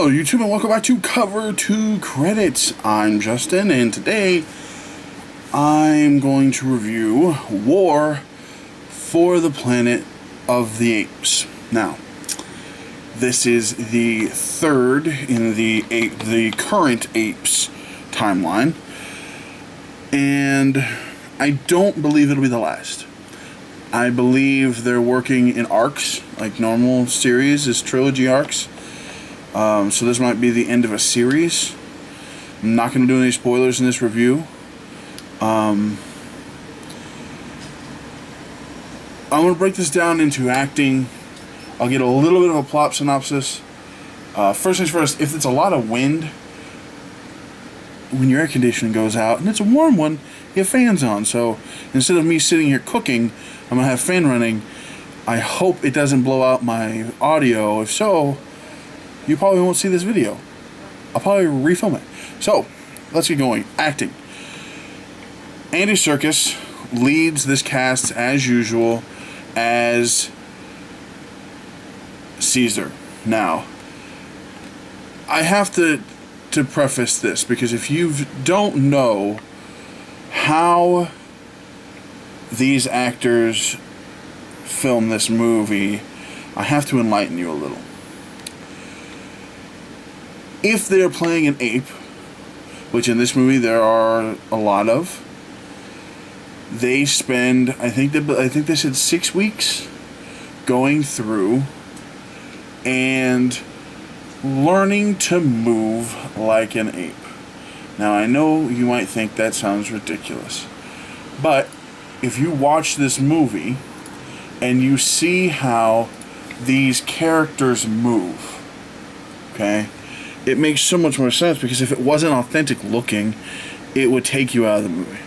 Hello YouTube and welcome back to Cover 2 Credits. I'm Justin and today I'm going to review War for the Planet of the Apes. Now, this is the third in the current Apes timeline, and I don't believe it'll be the last. I believe they're working in arcs, like normal series is trilogy arcs. So this might be the end of a series. I'm not going to do any spoilers in this review. I'm going to break this down into acting. I'll get a little bit of a plot synopsis. First things first, if it's a lot of wind, when your air conditioning goes out, and it's a warm one, you have fans on. So instead of me sitting here cooking, I'm going to have fan running. I hope it doesn't blow out my audio. If so, you probably won't see this video. I'll probably refilm it. So, let's get going. Acting. Andy Serkis leads this cast as usual as Caesar. Now, I have to preface this because if you don't know how these actors film this movie, I have to enlighten you a little. If they're playing an ape, which in this movie there are a lot of, they spend, I think they said 6 weeks going through and learning to move like an ape. Now I know you might think that sounds ridiculous, but if you watch this movie and you see how these characters move, okay, it makes so much more sense, because if it wasn't authentic looking, it would take you out of the movie.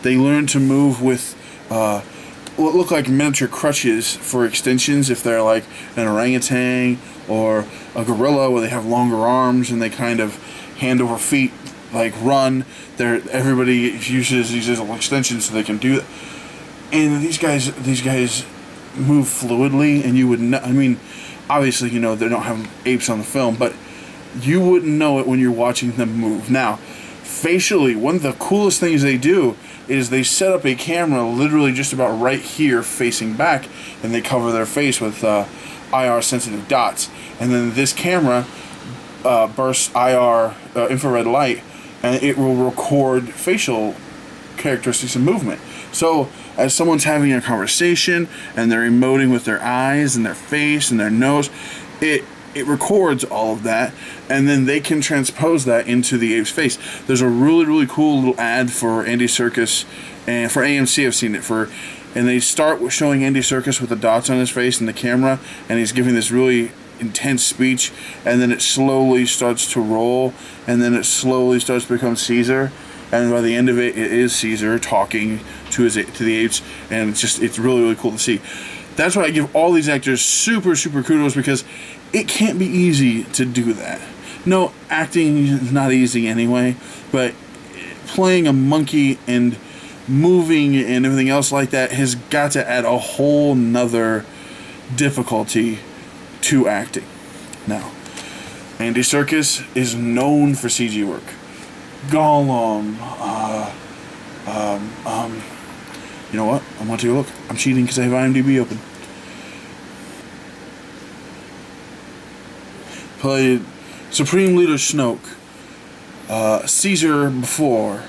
They learn to move with what look like miniature crutches for extensions if they're like an orangutan or a gorilla, where they have longer arms and they kind of hand over feet like run. Everybody uses these little extensions so they can do that. And these guys move fluidly, and you would know. I mean, obviously, you know, they don't have apes on the film, but you wouldn't know it when you're watching them move. Now, facially, one of the coolest things they do is they set up a camera literally just about right here facing back, and they cover their face with IR sensitive dots. And then this camera bursts IR infrared light, and it will record facial characteristics and movement. So as someone's having a conversation and they're emoting with their eyes and their face and their nose, it records all of that, and then they can transpose that into the ape's face. There's a really, really cool little ad for Andy Serkis, and for AMC I've seen it, and they start with showing Andy Serkis with the dots on his face and the camera, and he's giving this really intense speech, and then it slowly starts to roll, and then it slowly starts to become Caesar, and by the end of it, it is Caesar talking to the apes, and it's really, really cool to see. That's why I give all these actors super, super kudos, because it can't be easy to do that. No, acting is not easy anyway, but playing a monkey and moving and everything else like that has got to add a whole nother difficulty to acting. Now, Andy Serkis is known for CG work. Gollum, you know what? I want to take a look. I'm cheating because I have IMDb open. Played Supreme Leader Snoke, Caesar before,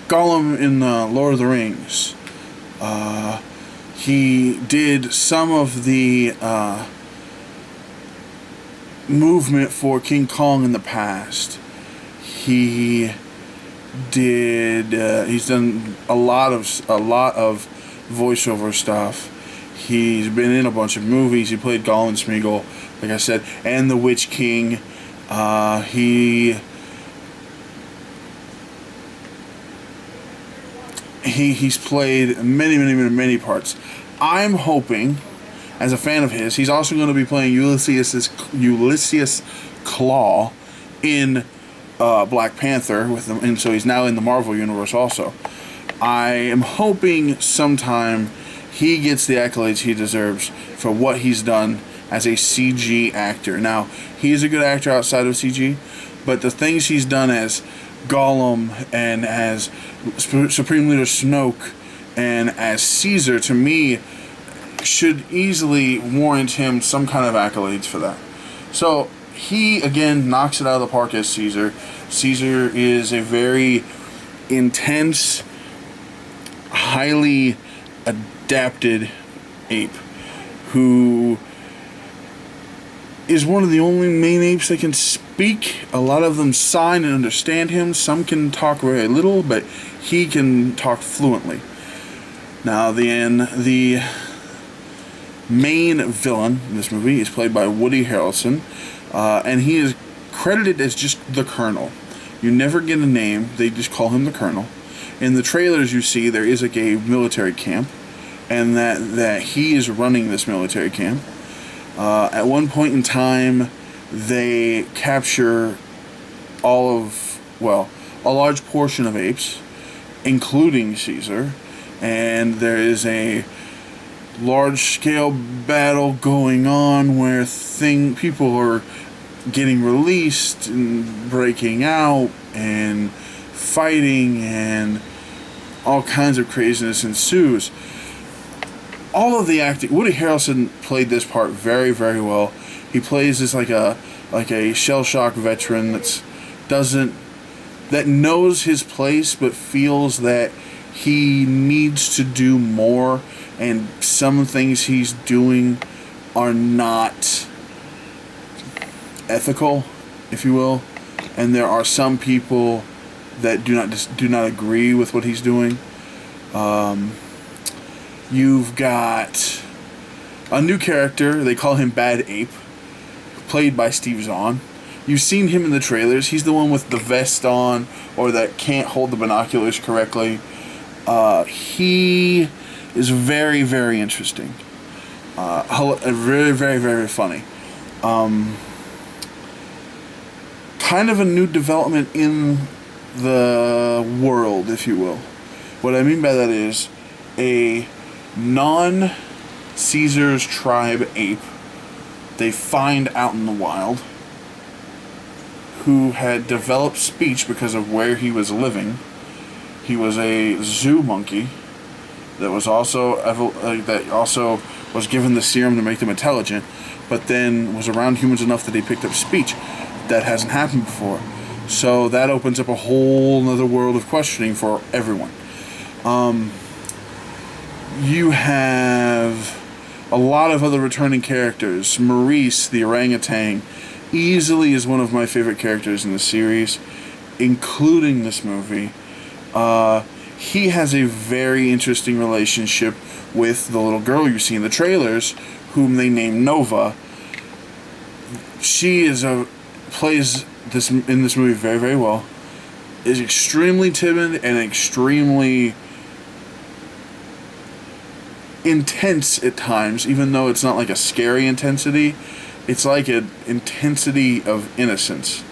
Gollum in Lord of the Rings. He did some of the movement for King Kong in the past. He's done a lot of voiceover stuff. He's been in a bunch of movies. He played Gollum and Smeagol, like I said, and the Witch King. He's played many parts. I'm hoping, as a fan of his, he's also going to be playing Ulysses Claw in Black Panther with them, and so he's now in the Marvel universe also. I am hoping sometime he gets the accolades he deserves for what he's done as a CG actor. Now, he is a good actor outside of CG, but the things he's done as Gollum and as Supreme Leader Snoke and as Caesar, to me, should easily warrant him some kind of accolades for that. So, he, again, knocks it out of the park as Caesar. Caesar is a very intense, highly adapted ape who is one of the only main apes that can speak. A lot of them sign and understand him. Some can talk very little, but he can talk fluently. Now, the main villain in this movie is played by Woody Harrelson, and he is credited as just the Colonel. You never get a name, they just call him the Colonel. In the trailers you see there is like a military camp, and that he is running this military camp. At one point in time, they capture a large portion of apes, including Caesar, and there is a large-scale battle going on where people are getting released and breaking out and fighting, and all kinds of craziness ensues. All of the acting, Woody Harrelson played this part very, very well. He plays this like a shell-shock veteran that knows his place, but feels that he needs to do more, and some things he's doing are not ethical, if you will, and there are some people that do not agree with what he's doing. You've got a new character, they call him Bad Ape, played by Steve Zahn. You've seen him in the trailers. He's the one with the vest on, or that can't hold the binoculars correctly. He is very, very interesting. Very, very, very funny. Kind of a new development in the world, if you will. What I mean by that is a non-Caesar's tribe ape they find out in the wild, who had developed speech because of where he was living. He was a zoo monkey that was also was given the serum to make them intelligent, but then was around humans enough that he picked up speech. That hasn't happened before. So that opens up a whole other world of questioning for everyone. You have a lot of other returning characters. Maurice, the orangutan, easily is one of my favorite characters in the series, including this movie. He has a very interesting relationship with the little girl you see in the trailers, whom they name Nova. She plays this in this movie very, very well. Is extremely timid and extremely intense at times, even though it's not like a scary intensity. It's like an intensity of innocence,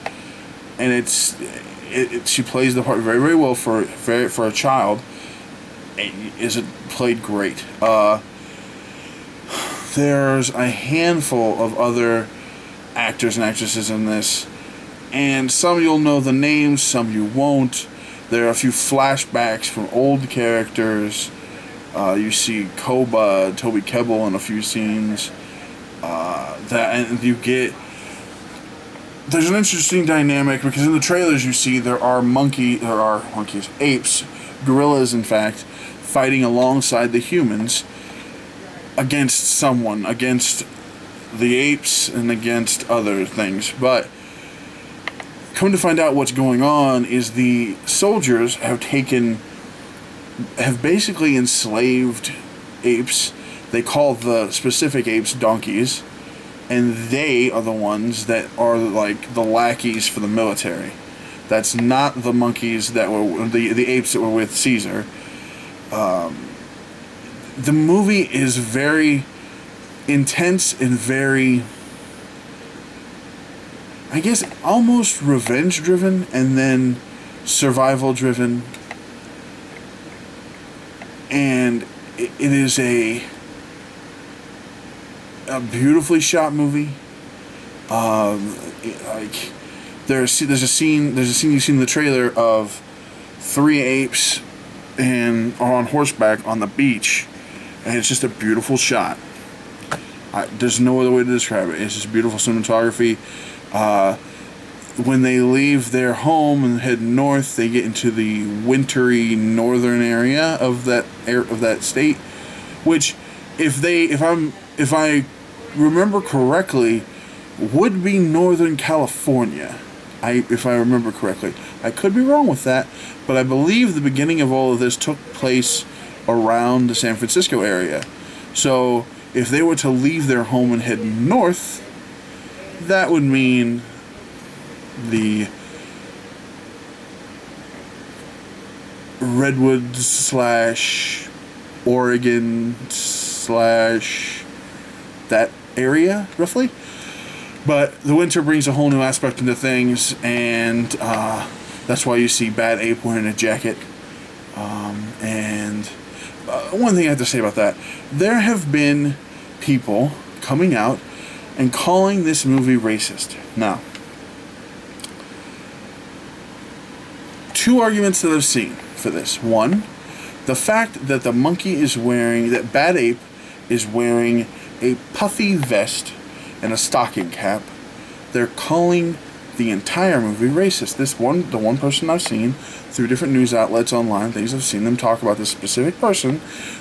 and she plays the part very, very well for a child. It played great. There's a handful of other actors and actresses in this, and some you'll know the names, some you won't. There are a few flashbacks from old characters. You see Koba, Toby Kebbell in a few scenes. There's an interesting dynamic because in the trailers you see there are apes, gorillas in fact, fighting alongside the humans against the apes and against other things. But come to find out what's going on is the soldiers have basically enslaved apes. They call the specific apes donkeys, and they are the ones that are like the lackeys for the military. That's not the monkeys that were the apes that were with Caesar. The movie is very intense and very, I guess, almost revenge driven and then survival driven. And it is a a beautifully shot movie. Like there's a scene you've seen in the trailer of 3 apes and are on horseback on the beach, and it's just a beautiful shot. There's no other way to describe it. It's just beautiful cinematography. When they leave their home and head north, they get into the wintry northern area of that state, which, if I remember correctly, would be Northern California. If I remember correctly, I could be wrong with that, but I believe the beginning of all of this took place around the San Francisco area. So if they were to leave their home and head north, that would mean the Redwoods / Oregon / that area, roughly. But the winter brings a whole new aspect into things, and that's why you see Bad Ape wearing a jacket. And one thing I have to say about that, there have been people coming out and calling this movie racist. Now, 2 arguments that I've seen for this. One, the fact that that Bad Ape is wearing a puffy vest and a stocking cap. They're calling the entire movie racist. The one person I've seen through different news outlets online, things I've seen them talk about this specific person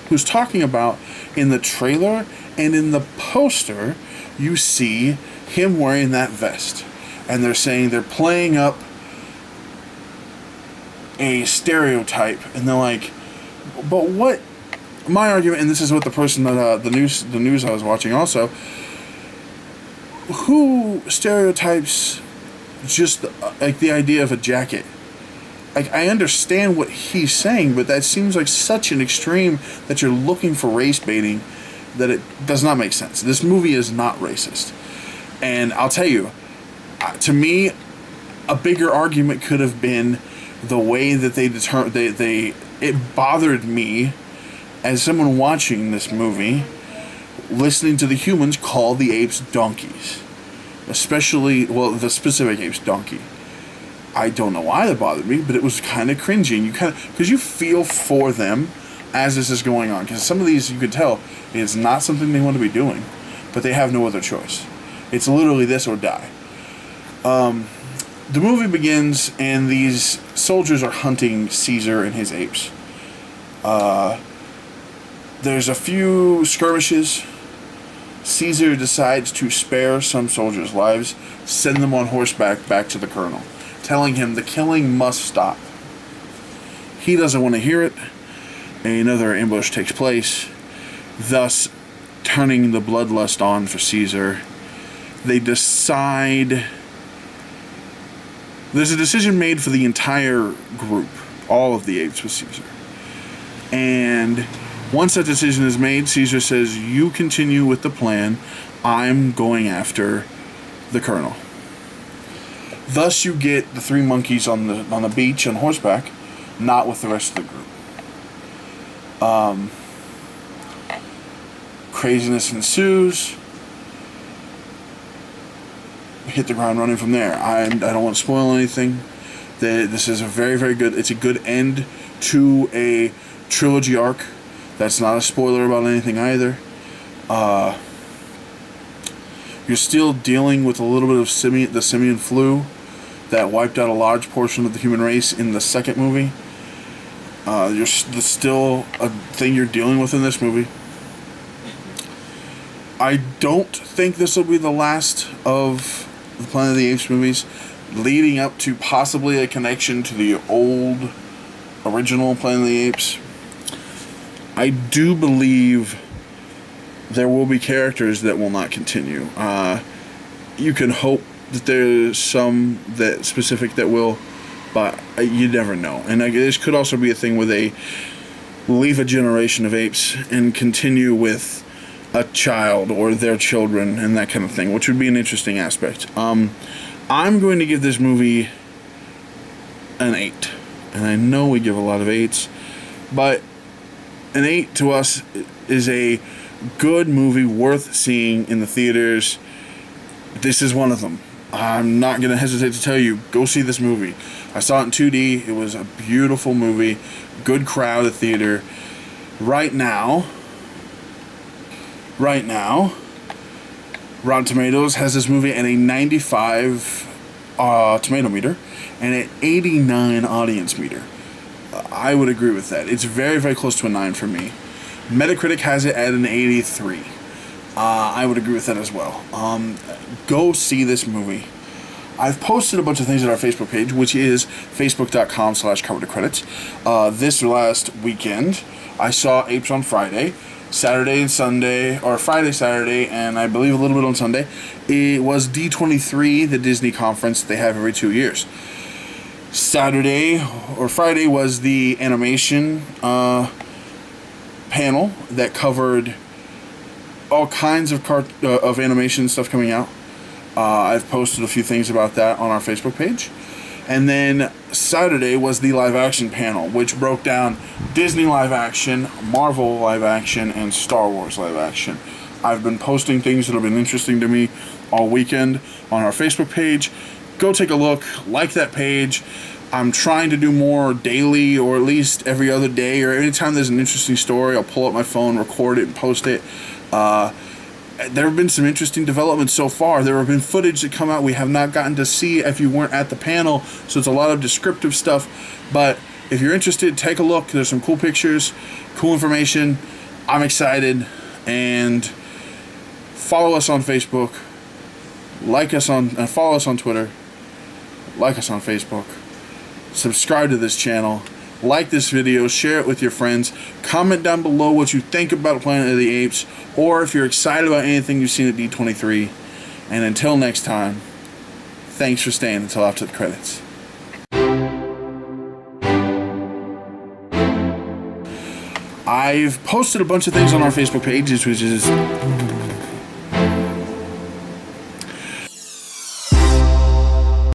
who's talking about in the trailer and in the poster, you see him wearing that vest. And they're saying they're playing up a stereotype, and they're like, but what? My argument, and this is what the person that the news I was watching also, who stereotypes just like the idea of a jacket? Like, I understand what he's saying, but that seems like such an extreme that you're looking for race baiting that it does not make sense. This movie is not racist, and I'll tell you, to me, a bigger argument could have been the way that it bothered me as someone watching this movie, listening to the humans call the apes donkeys. Especially, the specific apes donkey. I don't know why that bothered me, but it was kind of cringy. Because you feel for them as this is going on. Because some of these, you could tell, it's not something they want to be doing. But they have no other choice. It's literally this or die. The movie begins, and these soldiers are hunting Caesar and his apes. There's a few skirmishes. Caesar decides to spare some soldiers' lives, send them on horseback back to the colonel, telling him the killing must stop. He doesn't want to hear it. Another ambush takes place, thus turning the bloodlust on for Caesar. They decide... There's a decision made for the entire group, all of the apes with Caesar. And once that decision is made, Caesar says, you continue with the plan. I'm going after the colonel. Thus you get the 3 monkeys on the beach on horseback, not with the rest of the group. Craziness ensues. Hit the ground running from there. I don't want to spoil anything. This is a very, very good... It's a good end to a trilogy arc. That's not a spoiler about anything either. You're still dealing with a little bit of the simian flu that wiped out a large portion of the human race in the second movie. There's still a thing you're dealing with in this movie. I don't think this will be the last of the Planet of the Apes movies, leading up to possibly a connection to the old original Planet of the Apes. I do believe there will be characters that will not continue. You can hope that there's some that specific that will, but you never know. And this could also be a thing where they leave a generation of apes and continue with a child or their children and that kind of thing, which would be an interesting aspect. I'm going to give this movie an 8. And I know we give a lot of 8s, but an 8 to us is a Good movie, worth seeing in the theaters. This is one of them. I'm not going to hesitate to tell you, go see this movie. I saw it in 2D. It was a beautiful movie. Good crowd at theater. Right now, Rotten Tomatoes has this movie at a 95 tomato meter and an 89 audience meter. I would agree with that. It's very, very close to a 9 for me. Metacritic has it at an 83. I would agree with that as well. Go see this movie. I've posted a bunch of things on our Facebook page, which is facebook.com/covertocredits. This last weekend, I saw Apes on Friday, Saturday and Sunday, or Friday, Saturday, and I believe a little bit on Sunday. It was D23, the Disney conference they have every 2 years. Saturday or Friday was the animation panel that covered all kinds of animation stuff coming out. I've posted a few things about that on our Facebook page. And then Saturday was the live action panel, which broke down Disney live action, Marvel live action, and Star Wars live action. I've been posting things that have been interesting to me all weekend on our Facebook page. Go take a look, like that page. I'm trying to do more daily, or at least every other day, or anytime there's an interesting story, I'll pull up my phone, record it, and post it. There have been some interesting developments so far. There have been footage that come out we have not gotten to see if you weren't at the panel, so it's a lot of descriptive stuff. But if you're interested, take a look. There's some cool pictures, cool information. I'm excited. And follow us on Facebook. Follow us on Twitter. Like us on Facebook. Subscribe to this channel. Like this video, share it with your friends, comment down below what you think about Planet of the Apes, or if you're excited about anything you've seen at D23. And until next time, thanks for staying until after the credits. I've posted a bunch of things on our Facebook page, which is